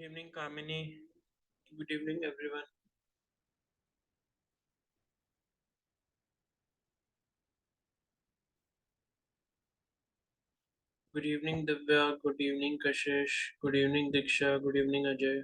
Good evening, Kamini. Good evening, everyone. Good evening, Divya. Good evening, Kashish. Good evening, Diksha. Good evening, Ajay.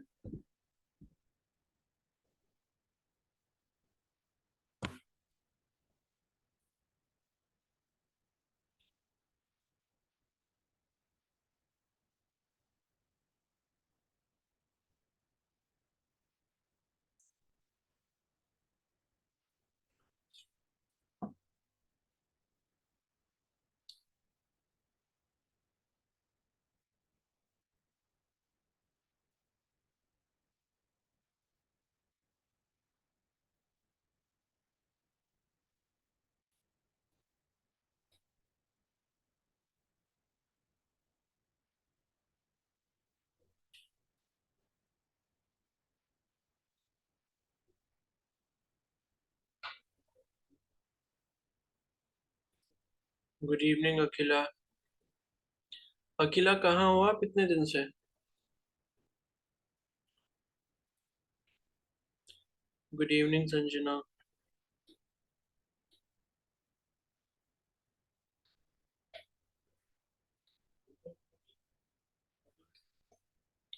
Good evening, Akhila. Akhila, कहाँ हो आप इतने दिन से? Good evening, Sanjana.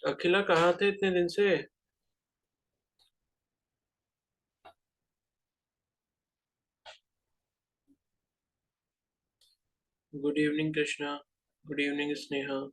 अखिला, कहाँ थे इतने दिन से? Good evening, Krishna. Good evening, Sneha.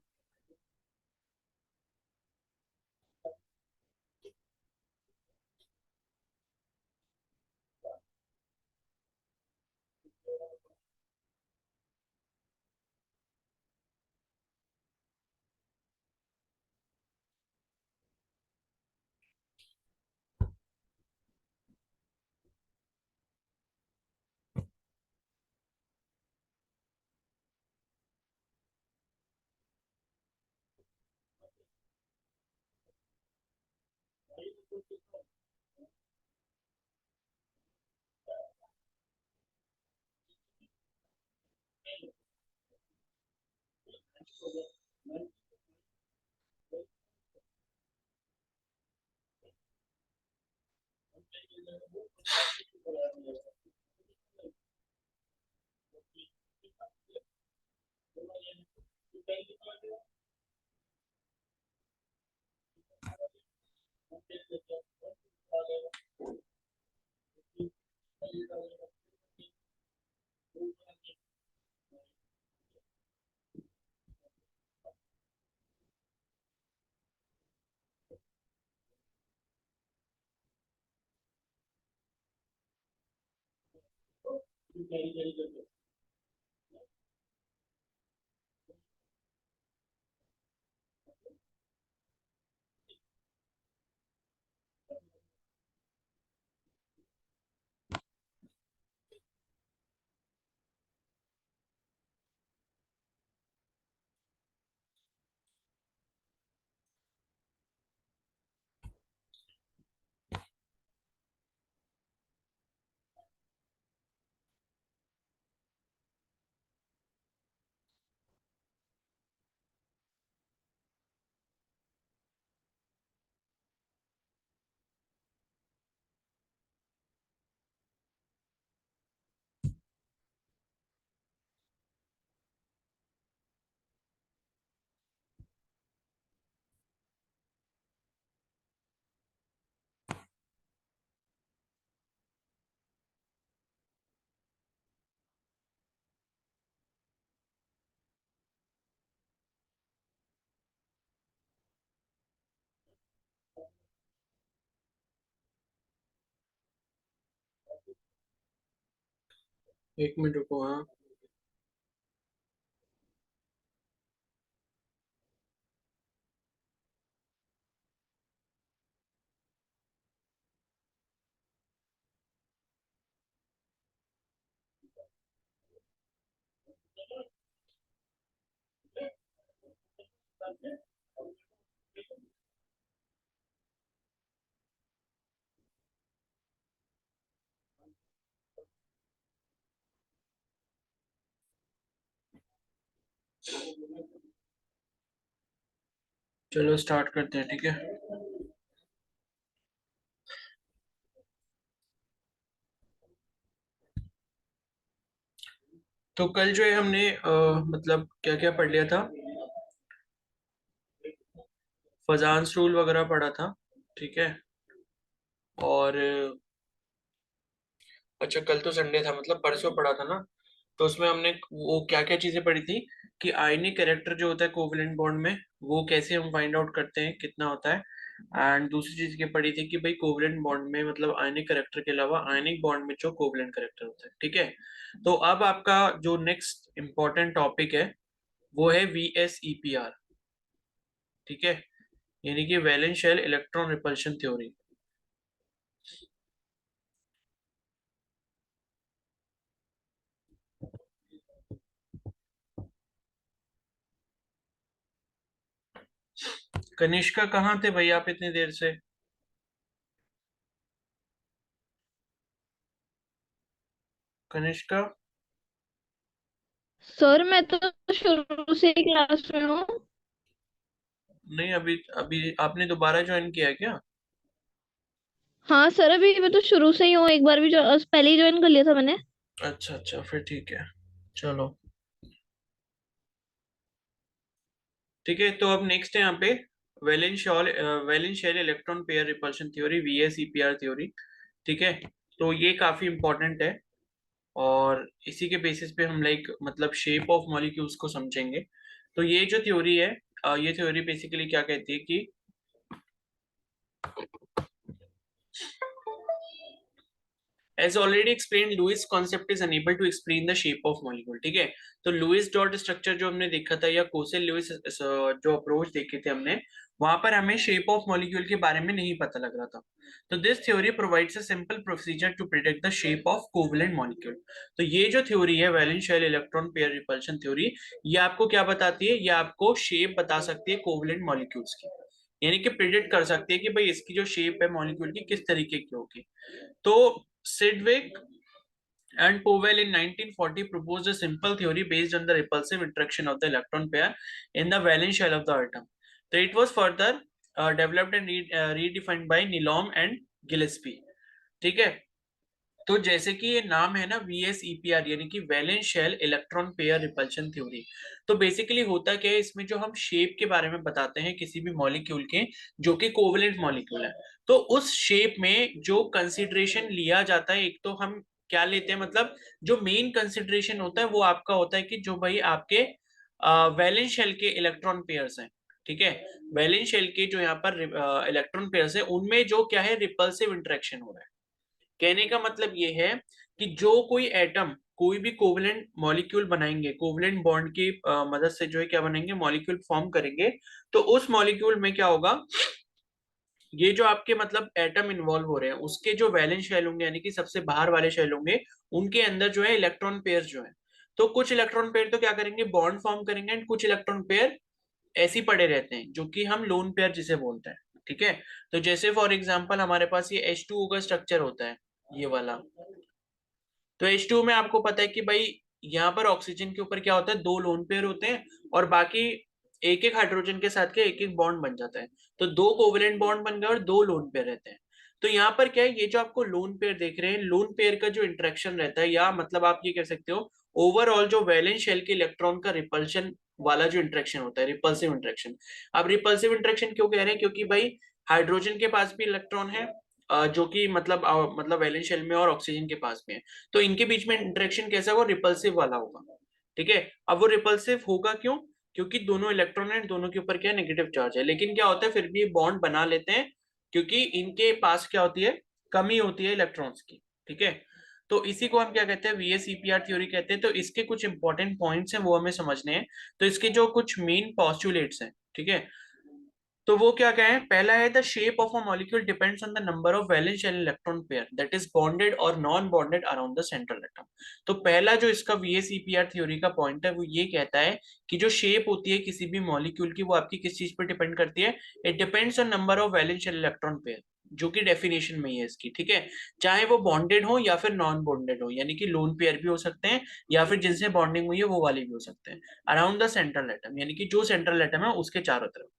एक मिनट रुको. हाँ. चलो स्टार्ट करते हैं, ठीक है। तो कल जो है हमने मतलब क्या क्या पढ़ लिया था। फजांस रूल वगैरह पढ़ा था, ठीक है। और अच्छा, कल तो संडे था, मतलब परसों पढ़ा था ना। तो उसमें हमने वो क्या क्या चीजें पढ़ी थी कि आयनिक कैरेक्टर जो होता है कोवलेंट बॉन्ड में, वो कैसे हम फाइंड आउट करते हैं कितना होता है। एंड दूसरी चीज ये पढ़ी थी कि भाई कोवलेंट बॉन्ड में मतलब आयनिक कैरेक्टर के अलावा आयनिक बॉन्ड में जो कोवलेंट कैरेक्टर होता है, ठीक है। तो अब आपका जो नेक्स्ट इंपॉर्टेंट टॉपिक है वो है VSEPR, ठीक है। यानी कि valence shell electron repulsion theory. Kanishka कहाँ थे भाई आप इतनी देर से? कनिष्का। सर मैं तो शुरू से ही क्लास में हूँ। नहीं, अभी अभी आपने दोबारा ज्वाइन किया है क्या? हाँ सर, अभी मैं तो शुरू से ही हूँ, एक बार भी पहले ही ज्वाइन कर लिया था मैंने। अच्छा अच्छा, फिर ठीक है। चलो, ठीक है। तो अब नेक्स्ट है यहाँ पे valence shell electron pair repulsion theory, VSEPR theory, ठीक है। तो ये काफी इंपॉर्टेंट है और इसी के बेसिस पे हम लाइक मतलब शेप ऑफ मॉलिक्यूल्स को समझेंगे। तो ये जो थ्योरी है, ये थ्योरी बेसिकली क्या कहती है कि as already explain Lewis concept is unable to explain the shape of molecule, ठीक है। तो लुइस डॉट स्ट्रक्चर जो हमने देखा था, या कोसेल लुइस जो अप्रोच देखे थे हमने, वहां पर हमें शेप ऑफ मॉलिक्यूल के बारे में नहीं पता लग रहा था। तो this theory provides a simple procedure to predict the shape of covalent molecule. तो ये जो थ्योरी है valence shell electron pair repulsion theory, ये आपको क्या बताती है? ये आपको शेप बता सकती है कोवलेंट मॉलिक्यूल्स की। यानी कि प्रिडिक्ट कर सकती है कि भाई इसकी जो शेप है मॉलिक्यूल की किस तरीके की होगी। तो Sidgwick and Powell in 1940 proposed a simple theory based on the repulsive interaction of the electron pair in the valence shell of the atom. So it was further developed and redefined by Nielom and Gillespie. ठीक है। तो जैसे कि ये नाम है ना VSEPR, यानी कि valence shell electron pair repulsion theory. तो बेसिकली होता क्या है इसमें, जो हम शेप के बारे में बताते हैं किसी भी मॉलिक्यूल के जो कि कोवलेंट मॉलिक्यूल है, तो उस शेप में जो कंसिडरेशन लिया जाता है, एक तो हम क्या लेते हैं, मतलब जो मेन कंसिडरेशन होता है वो आपका होता है कि जो भाई आपके वैलेंस शेल के इलेक्ट्रॉन पेयर्स हैं, ठीक है। वैलेंस शेल के जो यहाँ पर इलेक्ट्रॉन पेयर्स है उनमें जो क्या है रिपल्सिव इंटरेक्शन हो रहा है। कहने का मतलब ये है कि जो कोई एटम कोई भी कोवलेंट मॉलिक्यूल बनाएंगे, कोवलेंट बॉन्ड की मदद से जो है क्या बनेंगे, मॉलिक्यूल फॉर्म करेंगे। तो उस मॉलिक्यूल में क्या होगा, ये जो आपके मतलब एटम इन्वॉल्व हो रहे हैं उसके जो वैलेंस शेल होंगे, यानी कि सबसे बाहर वाले शेल होंगे, उनके अंदर जो है इलेक्ट्रॉन पेयर जो है, तो कुछ इलेक्ट्रॉन पेयर तो क्या करेंगे, बॉन्ड फॉर्म करेंगे, एंड कुछ इलेक्ट्रॉन पेयर ऐसे ही पड़े रहते हैं जो कि हम लोन पेयर जिसे बोलते हैं, ठीक है। तो जैसे फॉर एग्जांपल हमारे पास ये H2O का स्ट्रक्चर होता है, ये वाला। तो H2O में आपको पता है कि भाई यहाँ पर ऑक्सीजन के ऊपर क्या होता है, दो लोन पेयर होते हैं, और बाकी एक एक हाइड्रोजन के साथ के एक एक बॉन्ड बन जाता है। तो दो कोवलेंट बॉन्ड बन गए और दो लोन पेयर रहते हैं। तो यहाँ पर क्या है, ये जो आपको लोन पेयर देख रहे हैं, लोन पेयर का जो इंटरेक्शन रहता है, या मतलब आप ये कह सकते हो ओवरऑल जो वैलेंस शेल के इलेक्ट्रॉन का रिपल्शन वाला जो इंटरेक्शन होता है, रिपल्सिव इंटरेक्शन। अब रिपल्सिव इंटरेक्शन क्यों कह रहे हैं, क्योंकि भाई हाइड्रोजन के पास भी इलेक्ट्रॉन है, जो कि मतलब वैलेंस शेल में, और ऑक्सीजन के पास में है। तो इनके बीच में इंटरेक्शन कैसा होगा, रिपल्सिव वाला होगा, ठीक है। अब वो रिपल्सिव होगा क्यों? क्योंकि दोनों इलेक्ट्रॉन है, दोनों के ऊपर क्या है, नेगेटिव चार्ज है, लेकिन क्या होता है फिर भी ये बॉन्ड बना लेते हैं, क्योंकि इनके पास क्या होती है, कमी होती है इलेक्ट्रॉन्स की, ठीक है। तो इसी को हम क्या कहते हैं, VSEPR थ्योरी कहते हैं। तो इसके कुछ इंपॉर्टेंट पॉइंट्स हैं वो हमें समझने हैं। तो इसके जो कुछ मेन पॉस्टुलेट्स हैं, ठीक है। तो वो क्या कहें, पहला है the shape of a molecule depends on the number of valence shell electron pair that is bonded और non bonded around the central atom. तो पहला जो इसका VSEPR थ्योरी का पॉइंट है वो ये कहता है कि जो शेप होती है किसी भी मॉलिक्यूल की, वो आपकी किस चीज पर डिपेंड करती है, it depends on number of valence shell electron pair, जो कि डेफिनेशन में ही है इसकी, ठीक है। चाहे वो बॉन्डेड हो या फिर नॉन बॉन्डेड हो, यानी कि लोन पेयर भी हो सकते हैं, या फिर जिनसे बॉन्डिंग हुई है वो वाले भी हो सकते हैं, अराउंड द सेंट्रल एटम, यानी कि जो सेंट्रल एटम है उसके चारों तरफ।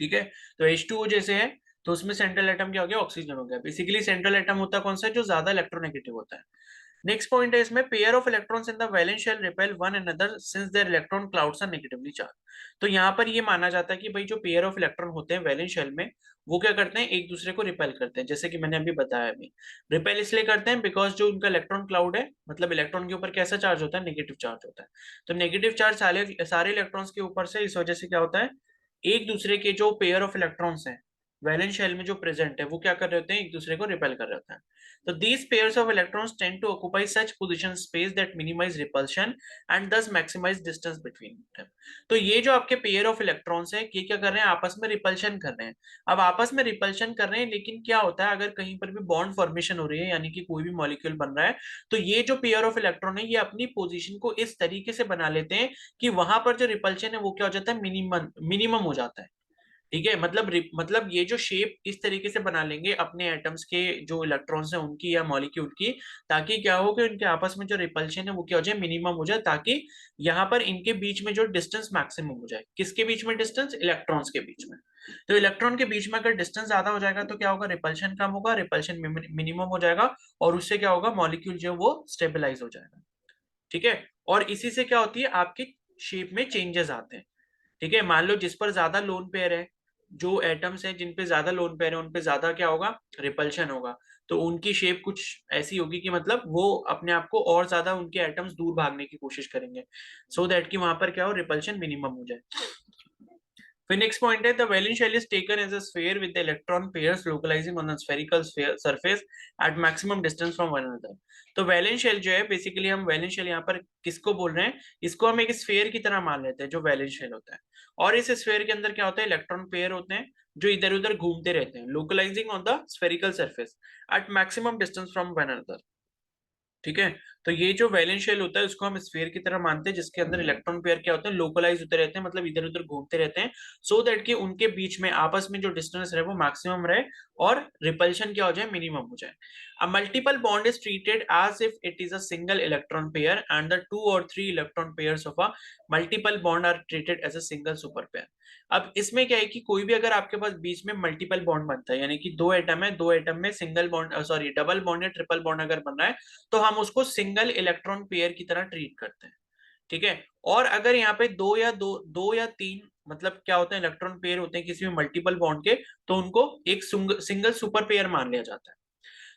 ठीक है। तो H2O जैसे है तो उसमें सेंट्रल एटम क्या हो गया, ऑक्सीजन हो गया। बेसिकली सेंट्रल एटम होता है कौन सा, जो ज्यादा इलेक्ट्रोनेगेटिव होता है। नेक्स्ट पॉइंट है इसमें, pair of electrons in the valence shell repel one another since their electron clouds are negatively charge. तो यहाँ पर ये माना जाता है कि भाई जो पेयर ऑफ इलेक्ट्रॉन होते हैं वैलेंस शेल में, वो क्या करते हैं, एक दूसरे को रिपेल करते हैं, जैसे कि मैंने अभी बताया। अभी रिपेल इसलिए करते हैं बिकॉज जो उनका इलेक्ट्रॉन क्लाउड है, मतलब इलेक्ट्रॉन के ऊपर कैसा चार्ज होता है, नेगेटिव चार्ज होता है। तो नेगेटिव चार्ज सारे सारे इलेक्ट्रॉन्स के ऊपर से, इस वजह से क्या होता है, एक दूसरे के जो पेयर ऑफ इलेक्ट्रॉन्स हैं वैलेंस शेल में जो प्रेजेंट है, वो क्या कर रहे होते हैं, एक दूसरे को रिपेल कर रहे होते हैं। So these pairs of electrons tend to occupy such position space that minimize repulsion and thus maximize distance between them. तो ये जो आपके पेयर ऑफ इलेक्ट्रॉन्स है, ये क्या कर रहे हैं, आपस में रिपल्शन कर रहे हैं। अब आपस में रिपल्शन कर रहे हैं, लेकिन क्या होता है, अगर कहीं पर भी बॉन्ड फॉर्मेशन हो रही है, यानी कि कोई भी मॉलिक्यूल बन रहा है, तो ये जो पेयर ऑफ इलेक्ट्रॉन है, ये अपनी पोजीशन को इस तरीके से बना लेते हैं कि वहां पर जो रिपल्शन है वो क्या हो जाता है, मिनिमम मिनिमम हो जाता है। ठीक है, मतलब ये जो शेप इस तरीके से बना लेंगे अपने एटम्स के जो इलेक्ट्रॉन्स हैं उनकी या मॉलिक्यूल की, ताकि क्या हो कि उनके आपस में जो रिपल्शन है वो क्या हो जाए, मिनिमम हो जाए, ताकि यहाँ पर इनके बीच में जो डिस्टेंस मैक्सिमम हो जाए। किसके बीच में डिस्टेंस, इलेक्ट्रॉन्स के बीच में। तो इलेक्ट्रॉन के बीच में अगर डिस्टेंस ज्यादा हो जाएगा तो क्या होगा, रिपल्शन कम होगा, रिपल्शन मिनिमम हो जाएगा, और उससे क्या होगा, मॉलिक्यूल जो है वो स्टेबलाइज हो जाएगा। ठीक है, और इसी से क्या होती है, आपकी शेप में चेंजेस आते हैं। ठीक है, मान लो जिस पर ज्यादा लोन पेयर है, जो एटम्स हैं जिन पे ज्यादा लोन पेयर है, उन पे ज्यादा क्या होगा, रिपल्शन होगा। तो उनकी शेप कुछ ऐसी होगी कि मतलब वो अपने आप को और ज्यादा उनके एटम्स दूर भागने की कोशिश करेंगे, सो दैट कि वहां पर क्या हो, रिपल्शन मिनिमम हो जाए। फिर नेक्स्ट पॉइंट है, the valence shell is taken as a sphere with the electron pairs localising on the spherical surface at maximum distance from one another. तो वैलेंस शेल जो है, बेसिकली हम वैलेंस शेल यहाँ पर किसको बोल रहे हैं, इसको हम एक स्फीयर की तरह मान लेते हैं जो वैलेंस शेल होता है। और इस स्फीयर के अंदर क्या होता है, इलेक्ट्रॉन पेयर होते हैं जो इधर उधर घूमते रहते हैं, localising on the spherical surface at maximum distance from one another. ठीक है, तो ये जो वैलेंस शेल होता है उसको हम स्फीयर की तरह मानते हैं, जिसके अंदर इलेक्ट्रॉन पेयर क्या होते हैं, लोकलाइज होते रहते हैं, मतलब इधर उधर घूमते रहते हैं, सो दैट कि उनके बीच में आपस में जो डिस्टेंस रहे वो मैक्सिमम रहे, और रिपल्शन क्या हो जाए, मिनिमम हो जाए। A multiple bond is treated as if it is a single electron pair and the two or three electron pairs of a multiple bond are treated as a single super pair. अब इसमें क्या है कि कोई भी अगर आपके पास बीच में मल्टीपल बॉन्ड बनता है, यानी कि दो एटम है, दो एटम में single bond, sorry double bond या ट्रिपल बॉन्ड अगर बन रहा है, तो हम उसको सिंगल इलेक्ट्रॉन पेयर की तरह ट्रीट करते हैं। ठीक है, और अगर यहाँ पे दो या तीन, मतलब क्या होता है, इलेक्ट्रॉन पेयर होते हैं किसी भी मल्टीपल बॉन्ड के, तो उनको एक सिंगल सुपर पेयर मान लिया जाता है।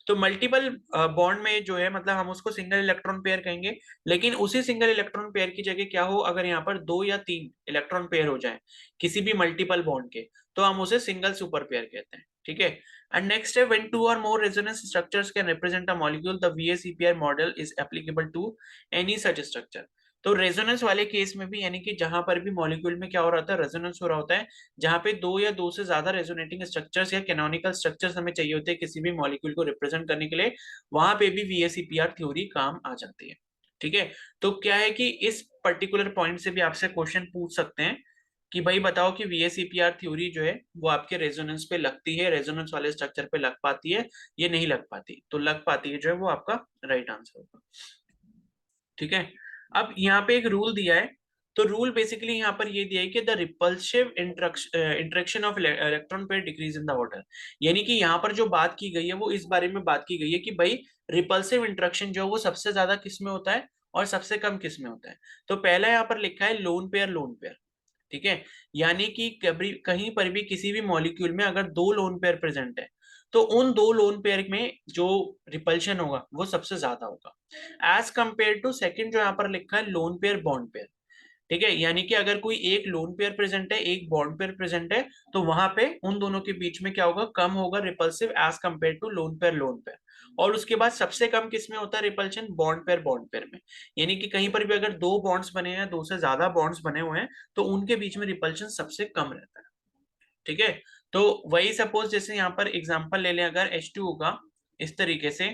तो मल्टीपल बॉन्ड में जो है, मतलब हम उसको सिंगल इलेक्ट्रॉन पेयर कहेंगे, लेकिन उसी सिंगल इलेक्ट्रॉन पेयर की जगह क्या हो, अगर यहाँ पर दो या तीन इलेक्ट्रॉन पेयर हो जाए किसी भी मल्टीपल बॉन्ड के, तो हम उसे सिंगल सुपर पेयर कहते हैं। ठीक है, एंड नेक्स्ट है, when two or more resonance structures can represent a molecule the VSEPR model is applicable to any such structure. तो रेजोनेंस वाले केस में भी, यानी कि जहां पर भी मॉलिक्यूल में क्या हो रहा था, रेजोनेंस हो रहा होता है, जहां पे दो या दो से ज्यादा रेजोनेटिंग स्ट्रक्चर्स या कैनोनिकल स्ट्रक्चर्स हमें चाहिए होते हैं किसी भी मॉलिक्यूल को रिप्रेजेंट करने के लिए, वहां पे भी VSEPR थ्योरी काम आ जाती है। ठीक है, तो क्या है कि इस पर्टिकुलर पॉइंट से भी आपसे क्वेश्चन पूछ सकते हैं कि भाई बताओ कि VSEPR थ्योरी जो है वो आपके रेजोनेंस पे लगती है, रेजोनेंस वाले स्ट्रक्चर पे लग पाती है, ये नहीं लग पाती। तो लग पाती है जो है वो आपका राइट आंसर होगा। ठीक है, अब यहाँ पे एक रूल दिया है। तो रूल बेसिकली यहाँ पर ये दिया है कि the repulsive interaction of electron pair decrease in the order. यानी कि यहाँ पर जो बात की गई है वो इस बारे में बात की गई है कि भाई रिपल्सिव इंटरेक्शन जो है वो सबसे ज्यादा किस में होता है और सबसे कम किस में होता है। तो पहला यहाँ पर लिखा है लोन पेयर, लोन पेयर। ठीक है, यानी कि कभी कहीं पर भी किसी भी मॉलिक्यूल में अगर दो लोन पेयर प्रेजेंट है, तो उन दो लोन पेयर में जो रिपल्शन होगा वो सबसे ज्यादा होगा, एज कंपेयर टू सेकंड जो यहाँ पर लिखा है लोन पेयर बॉन्ड पेयर। ठीक है, यानी कि अगर कोई एक लोन पेयर प्रेजेंट है, एक बॉन्ड पेयर प्रेजेंट है, तो वहां पे उन दोनों के बीच में क्या होगा, कम होगा repulsive as compare to lone pair, lone pair. और उसके बाद सबसे कम किस में होता है रिपल्शन, बॉन्ड पेयर में। यानी कि कहीं पर भी अगर दो बॉन्ड्स बने हैं, दो से ज्यादा बॉन्ड्स बने हुए हैं, तो उनके बीच में रिपल्शन सबसे कम रहता है। ठीक है, तो वही सपोज जैसे यहाँ पर एग्जांपल ले लें अगर H2O का, इस तरीके से,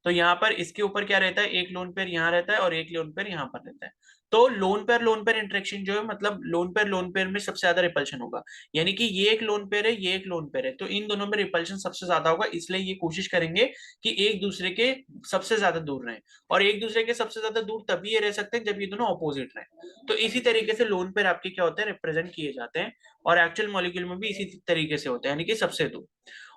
तो यहाँ पर इसके ऊपर क्या रहता है, एक लोन पेयर यहाँ रहता है और एक लोन पेयर यहाँ पर रहता है। तो लोन पेयर इंटरेक्शन जो है, मतलब लोन पेयर में सबसे ज्यादा रिपल्शन होगा, यानी कि ये एक लोन पेयर है, ये एक लोन पेयर है, तो इन दोनों में रिपल्शन सबसे ज्यादा होगा, इसलिए ये कोशिश करेंगे कि एक दूसरे के सबसे ज्यादा दूर रहें। और एक दूसरे के सबसे ज्यादा दूर तभी ये रह सकते हैं जब ये दोनों ऑपोजिट रहें। तो इसी तरीके से लोन पेयर आपके क्या होते हैं, रिप्रेजेंट किए जाते हैं, और एक्चुअल मॉलिक्यूल में भी इसी तरीके से होता है, यानी कि सबसे दूर।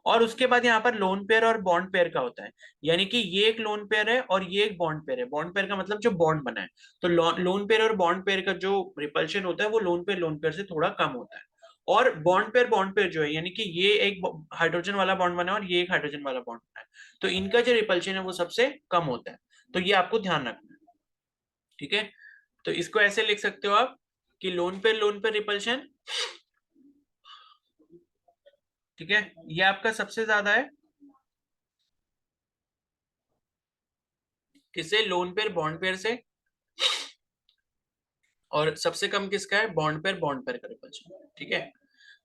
और उसके बाद यहाँ पर लोन पेयर और बॉन्ड पेयर का होता है, यानी कि ये एक लोन पेयर है और ये एक बॉन्ड पेयर है। बॉन्ड पेयर का मतलब जो बॉन्ड बना है। तो लोन पेयर और बॉन्ड पेयर का जो रिपल्शन होता है वो लोन पेयर से थोड़ा कम होता है। और बॉन्ड पेयर जो है, यानी कि ये एक हाइड्रोजन वाला बॉन्ड बना है और ये एक हाइड्रोजन वाला बॉन्ड बना है, तो इनका जो रिपल्शन है वो सबसे कम होता है। तो ये आपको ध्यान रखना है, ठीक है। तो इसको ऐसे लिख सकते हो आप कि लोन पेयर रिपल्शन, ठीक है, ये आपका सबसे ज्यादा है किससे, लोन पेयर बॉन्ड पेयर से, और सबसे कम किसका है, बॉन्ड पेयर का रिपल्शन, ठीक है।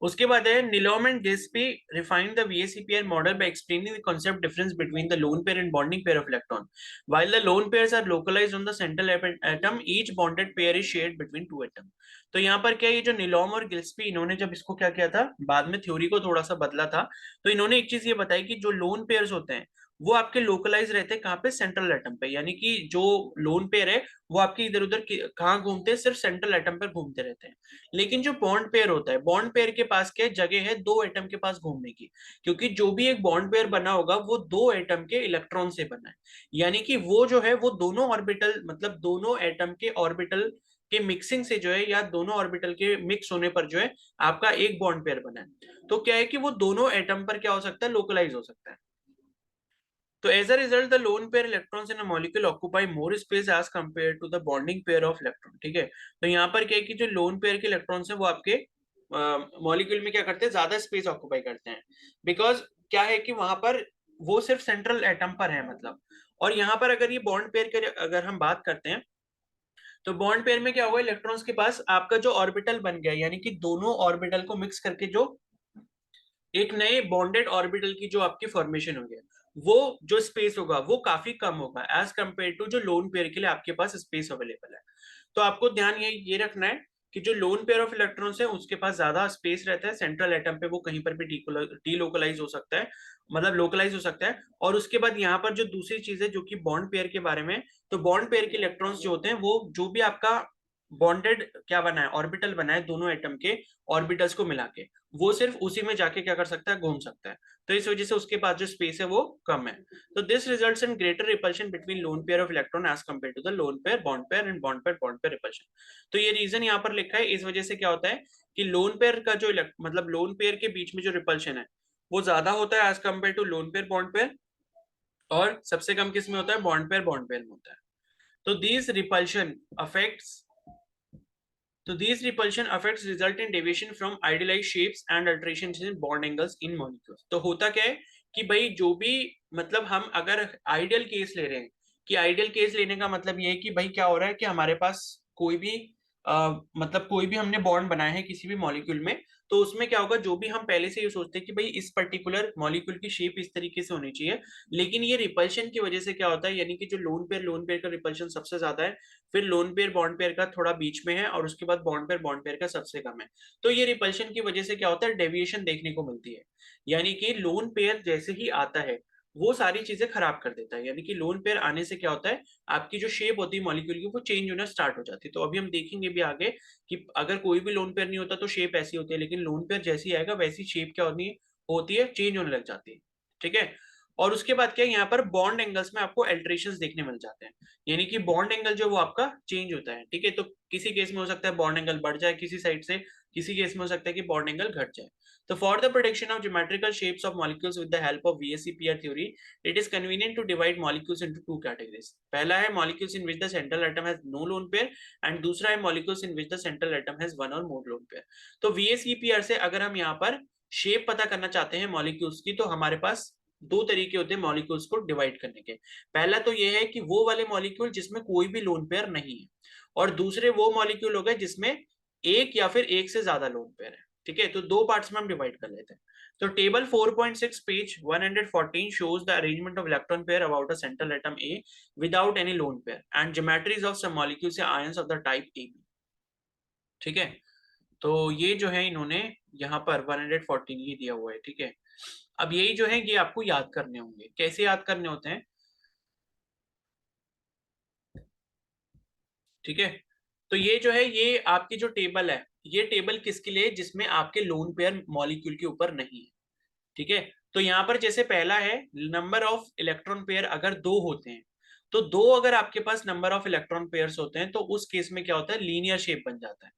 उसके बाद है निलोम and गिल्स्पी refined the VACPR model by explaining the concept difference between the lone pair and bonding pair of electron. While the lone pairs are localized on the central atom, each bonded pair is shared between two atoms. तो यहाँ पर क्या, ये जो निलोम और गिल्स्पी, इन्होंने जब इसको क्या किया था, बाद में थ्योरी को थोड़ा सा बदला था, तो इन्होंने एक चीज ये बताई कि जो लोन पेयर्स होते हैं वो आपके लोकलाइज रहते हैं कहाँ पे, सेंट्रल एटम पे, यानी कि जो लोन पेयर है वो आपके इधर उधर कहाँ घूमते हैं, सिर्फ सेंट्रल एटम पर घूमते रहते हैं। लेकिन जो बॉन्ड पेयर होता है, बॉन्ड पेयर के पास क्या जगह है, दो एटम के पास घूमने की, क्योंकि जो भी एक बॉन्ड पेयर बना होगा वो दो एटम के इलेक्ट्रॉन से बना है, यानी कि वो जो है वो दोनों ऑर्बिटल, मतलब दोनों एटम के ऑर्बिटल के मिक्सिंग से जो है, या दोनों ऑर्बिटल के मिक्स होने पर जो है आपका एक बॉन्ड पेयर बना है। तो क्या है कि वो दोनों एटम पर क्या हो सकता है, लोकलाइज हो सकता है। तो as a result the lone pair electrons in a molecule occupy more space as compare to the bonding pair of electron, ठीक है। तो यहाँ पर क्या है कि जो लोन पेयर के इलेक्ट्रॉन्स है वो आपके मॉलिक्यूल में क्या करते हैं, ज्यादा स्पेस ऑक्यूपाई करते हैं, बिकॉज क्या है कि वहां पर वो सिर्फ सेंट्रल एटम पर है, मतलब। और यहाँ पर अगर ये बॉन्ड पेयर की अगर हम बात करते हैं, तो बॉन्ड पेयर में क्या होगा, इलेक्ट्रॉन्स के पास आपका जो ऑर्बिटल बन गया, यानी कि दोनों ऑर्बिटल को मिक्स करके जो एक नए बॉन्डेड ऑर्बिटल की जो आपकी फॉर्मेशन होगी, वो जो स्पेस होगा वो काफी कम होगा एज कंपेयर टू जो लोन पेयर के लिए आपके पास स्पेस अवेलेबल है। तो आपको ध्यान ये रखना है कि जो लोन पेयर ऑफ इलेक्ट्रॉन्स है उसके पास ज्यादा स्पेस रहता है सेंट्रल एटम पे, वो कहीं पर भी डी लोकलाइज हो सकता है, मतलब लोकलाइज हो सकता है। और उसके बाद यहाँ पर जो दूसरी चीज है जो कि बॉन्ड पेयर के बारे में, तो बॉन्ड पेयर के इलेक्ट्रॉन्स जो होते हैं वो जो भी आपका बॉन्डेड क्या बना है, ऑर्बिटल बना है दोनों एटम के ऑर्बिटल्स को मिला के, वो सिर्फ उसी में जाके क्या कर सकता है, घूम सकता है। तो इस वजह से उसके पास जो स्पेस है वो कम है। तो this results in greater repulsion between lone pair of electron as compare to the lone pair and bond pair repulsion. तो ये रीजन यहाँ पर लिखा है, इस वजह से क्या होता है कि लोन पेयर का जो मतलब लोन पेयर के बीच में जो रिपल्शन है वो ज्यादा होता है as compare to lone pair bond pair, और सबसे कम किस में होता है, बॉन्ड पेयर में होता है। तो these repulsion affects So these repulsion effects result in deviation from idealized shapes and alterations in bond angles in molecules. तो होता क्या है कि भाई जो भी, मतलब हम अगर आइडियल केस ले रहे हैं, कि आइडियल केस लेने का मतलब ये है कि भाई क्या हो रहा है कि हमारे पास कोई भी मतलब कोई भी हमने बॉन्ड बनाया है किसी भी मॉलिक्यूल में, तो उसमें क्या होगा, जो भी हम पहले से ये सोचते हैं कि भाई इस पर्टिकुलर मॉलिक्यूल की शेप इस तरीके से होनी चाहिए, लेकिन ये रिपल्शन की वजह से क्या होता है, यानी कि जो लोन पेयर का रिपल्शन सबसे ज्यादा है, फिर लोन पेयर बॉन्ड पेयर का थोड़ा बीच में है, और उसके बाद बॉन्ड पेयर का सबसे कम है। तो ये रिपल्शन की वजह से क्या होता है, डेविएशन देखने को मिलती है, यानी कि लोन पेयर जैसे ही आता है वो सारी चीजें खराब कर देता है, यानी कि लोन पेयर आने से क्या होता है, आपकी जो शेप होती है मॉलिक्यूल की वो चेंज होना स्टार्ट हो जाती है। तो अभी हम देखेंगे भी आगे कि अगर कोई भी लोन पेयर नहीं होता तो शेप ऐसी होती है, लेकिन लोन पेयर जैसी आएगा वैसी शेप क्या होती है, चेंज होने लग जाती है, ठीक है। और उसके बाद क्या, यहाँ पर बॉन्ड एंगल्स में आपको अल्टरेशंस देखने मिल जाते हैं, यानी कि बॉन्ड एंगल जो वो आपका चेंज होता है, ठीक है। तो किसी केस में हो सकता है बॉन्ड एंगल बढ़ जाए किसी साइड से, किसी केस में हो सकता है कि बॉन्ड एंगल घट जाए। तो for the prediction of geometrical shapes of molecules with the help of VACPR theory, it is convenient to divide molecules into two categories. पहला है molecules in which the central atom has no lone pair, and दूसरा है molecules in which the central atom has one or more lone pair. तो VACPR से अगर हम यहाँ पर शेप पता करना चाहते हैं मॉलिक्यूल्स की, तो हमारे पास दो तरीके होते हैं मॉलिक्यूल्स को डिवाइड करने के। पहला तो ये है कि वो वाले मॉलिक्यूल जिसमें कोई भी लोन पेयर नहीं है, और दूसरे वो मॉलिक्यूल हो गए जिसमें एक या फिर एक से ज्यादा लोन पेयर है। ठीक है, तो दो पार्ट्स में हम डिवाइड कर लेते हैं। तो table 4.6 page 114 shows the arrangement of electron pair about a central atom A without any lone pair and geometries of some molecules या ions of the type AB। ठीक है, तो ये जो है इन्होंने यहाँ पर 114 ही दिया हुआ है। ठीक है, अब यही जो है ये आपको याद करने होंगे। कैसे याद करने होते हैं? ठीक है, तो ये जो है ये आपकी जो टेबल है, ये टेबल किसके लिए? जिसमें आपके लोन पेयर मॉलिक्यूल के ऊपर नहीं है। ठीक है, तो यहाँ पर जैसे पहला है नंबर ऑफ इलेक्ट्रॉन पेयर अगर दो होते हैं, तो दो अगर आपके पास नंबर ऑफ इलेक्ट्रॉन पेयर्स होते हैं तो उस केस में क्या होता है? लीनियर शेप बन जाता है।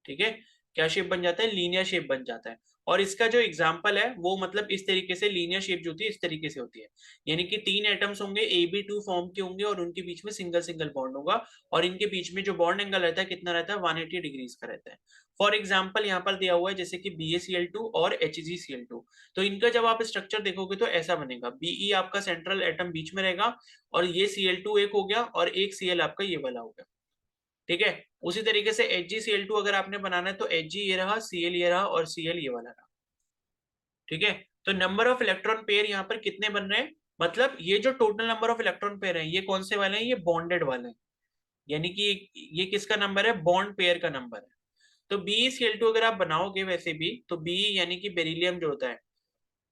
ठीक है, क्या शेप बन जाता है? लीनियर शेप बन जाता है। और इसका जो एग्जांपल है वो मतलब इस तरीके से लीनियर शेप जो होती है इस तरीके से होती है, यानी कि तीन एटम्स होंगे AB2 फॉर्म के होंगे और उनके बीच में सिंगल सिंगल बॉन्ड होगा और इनके बीच में जो बॉन्ड एंगल रहता है कितना रहता है? 180 डिग्रीज का रहता है। फॉर एग्जाम्पल यहाँ पर दिया हुआ है जैसे कि BaCl2 और HgCl2, तो इनका जब आप स्ट्रक्चर देखोगे तो ऐसा बनेगा, Be आपका सेंट्रल एटम बीच में रहेगा और ये Cl2 एक हो गया और एक Cl आपका ये वाला हो गया। ठीक है, उसी तरीके से HgCl2 अगर आपने बनाना है तो Hg ये रहा, Cl ये रहा और Cl ये वाला रहा। ठीक है, तो नंबर ऑफ इलेक्ट्रॉन पेयर यहाँ पर कितने बन रहे हैं? मतलब ये जो total number of electron pair है ये कौन से वाले हैं? ये बॉन्डेड वाले हैं, यानी कि ये किसका नंबर है? बॉन्ड पेयर का नंबर है। तो BeCl2 अगर आप बनाओगे वैसे भी तो बी यानी कि बेरिलियम जो होता है,